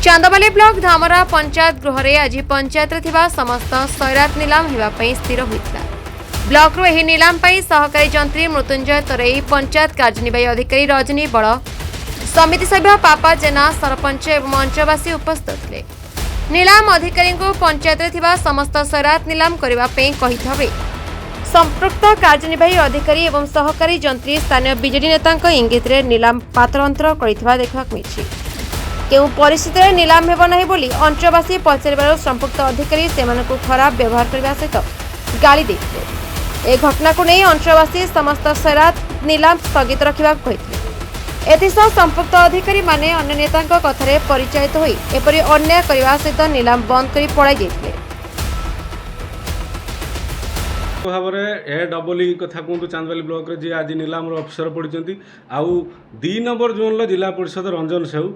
Chandbali block Dhamra panchayat गृह में आज पंचायत समस्त सैरात नीलाम होगापी स्थिर होता। ब्लॉक रु एही नीलाम पई सहकारी जंत्री मृत्युंजय तरेई, पंचायत कार्यनिर्वाही अधिकारी रजनी बड़, समिति सभ्य पापा जेना, सरपंच एवं अंचलवासी उपस्थित थे। नीलाम अधिकारी को पंचायत समस्त सैरात नीलाम करने संपृक्त कार्यनिर्वाही अधिकारी एवं सहकारी जंत्री स्थानीय बीजेडी नेता इंगित नीलाम पातरअंतर देखा मिली। केउ परिस्थिति में नीलाम हेब नहीं बोली अंचलवासी पचार संपृक्त अधिकारी से खराब व्यवहार करने सहित गाली देते। ए घटना को नहीं अंचलवासी समस्त सैरात नीलाम स्थगित रखा एसह संपृक्त अधिकारी माने अन्य नेता कथार परिचयित होई एपरी अन्याय करने सहित नीलाम बंद कर पड़ाई जाते। भाव ए डबल कथा कहतु चांदबाली ब्लॉक जी आज नीलाम अफिसर पढ़ी आउ 2 नंबर जोन जिला परिषद रंजन साहू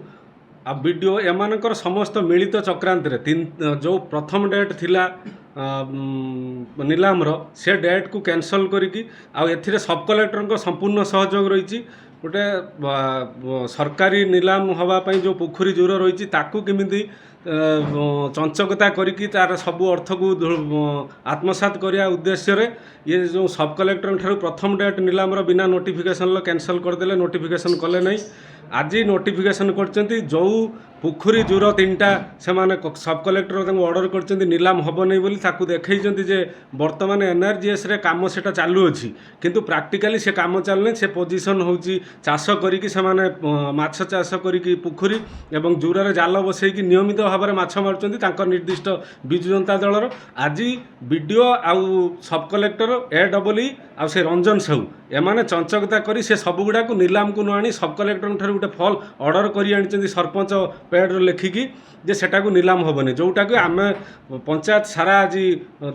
आ वीडियो एमानकर समस्त मिलित चक्रांत जो प्रथम डेट थिला नीलाम से डेट को कैंसल करिकी एथिरे सब कलेक्टर संपूर्ण सहयोग रही। गोटे सरकारी नीलाम हवापाई जो पोखरी जोर रही केमिति चंचकता करिकी तार सबू अर्थ को आत्मसात करने उद्देश्य ये जो सब कलेक्टर ठारू प्रथम डेट नीलाम बिना नोटिफिकेशन कैंसल करदे, नोटिफिकेशन कले नहीं। आज नोटिफिकेशन करचंती जो पोखरी जोर 3टा से सब कलेक्टर ऑर्डर करचंती नीलाम हब नहीं बोली ताकू देखैचंती जे वर्तमान एनआरजीएस रे काम सेटा चालू अछि किंतु प्रैक्टिकली से काम चालने से पोजीशन होची चाष करिकी से माने माछ चाष करिकी पोखरी एवं जोर रे जाल बसैकी नियमित भाव में माछ मारुचंती तांकर निर्दिष्ट बिजु जनता दलर। आज वीडियो आउ सब कलेक्टर एडब्ल्यू आ से रंजन साहू एमाने चंचकता करी से सब गुड़ा को नीलाम को न आनी सब कलेक्टर ठारू गोटे फल ऑर्डर करी आनी सरपंच पैड लिखिकी जे सेटा को नीलाम हेनी जोटा कि आम पंचायत सारा आज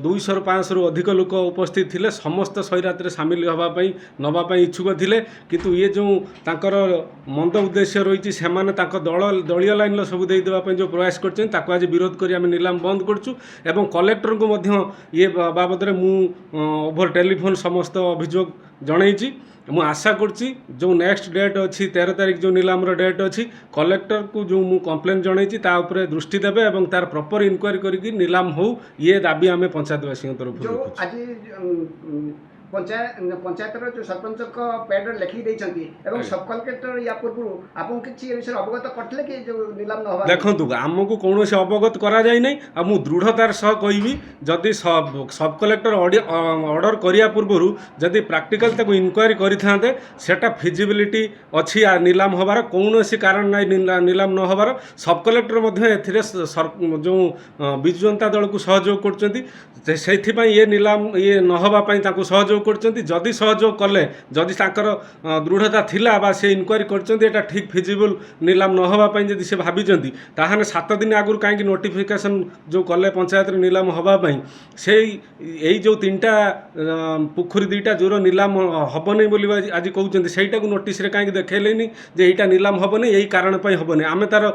200-500 अधिक लोक उपस्थित थिले समस्त सैरात रे सामिल होगापाई नवापाई इच्छुक थिले किंतु ये जो तांकर मंद उद्देश्य रही से दलीय लाइन सब देदेवाई जो प्रयास कर आज विरोध करी आम नीलाम बंद करचु एवं कलेक्टर को मध्य ये बाबद मु ओभर टेलीफोन समस्त अभियोग जनईची। मु आशा करची जो नेक्स्ट डेट अच्छी 13 तारिख जो नीलाम डेट अच्छी कलेक्टर को जो मु कंप्लेन जनईची ता उपरे दृष्टि देबे एवं तार प्रॉपर इंक्वायरी करिकी नीलाम हो ये दाबी आम पंचायतवासी तरफ पंचायत जो सरपंच पैड लिखि सब कलेक्टर या पूर्व आपको किसी विषय अवगत करते कि जो नीलाम न देखु आमको कौन से अवगत करा जाय नहीं आ मु दृढ़तार सह कहबी जदि सब कलेक्टर ऑर्डर करिया पूर्व जदि प्रैक्टिकल ताको इनक्वायरी करिथांते सेटा फिजिबिलिटी अछि आ नीलाम होबार कौन सी कारण नहीं नीलाम न होबार सब कलेक्टर मध्य एथिरे जो बिजु जनता दल को सहयोग करचंती सेथिपई ये नीलाम ये न होबा पई ताको सहयोग करचंती जदि सहयोग कले जदि ताकर दृढ़ता थिला बा से इनक्वायरी करचंती एटा ठीक फिजिबल नीलाम न होबा पई जदि से भाबिचंती ताहाने 7 दिन आगु काहे नोटिफिकेशन जो कले पंचायत रे नीलाम होबा पई से एई जो 3टा पोखरी 2टा जोर नीलाम हब नहीं बोली आज कहउचंती सेटा को नोटिस रे काहे देखैलेनी जे एटा नीलाम हब नहीं एई कारण पई हब नहीं आमे तार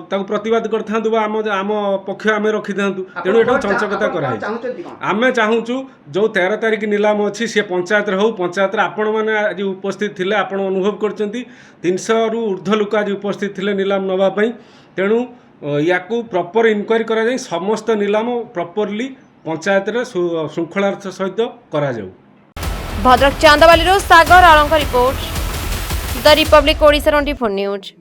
ताको प्रतिवाद करथांतु बा आम पक्ष आमे रखिथांतु तेणु एटा चंचकता कराई आमे चाहूचु जो 13 तारिख नीलाम अच्छी सी पंचायत हो पंचायत आपण मैंने आज उपस्थित थे आप अनुभव कर 300 रु ऊर्ध्व लोक आज उपस्थित थे नीलाम नवापाई तेणु या प्रॉपर इनक्वायरी करा जाए समस्त नीलाम प्रॉपरली पंचायत रे श्रृंखलार सहित करा जाऊ। भद्रक चांदबाली सागर आलंका report the Republic Odisha 24 news.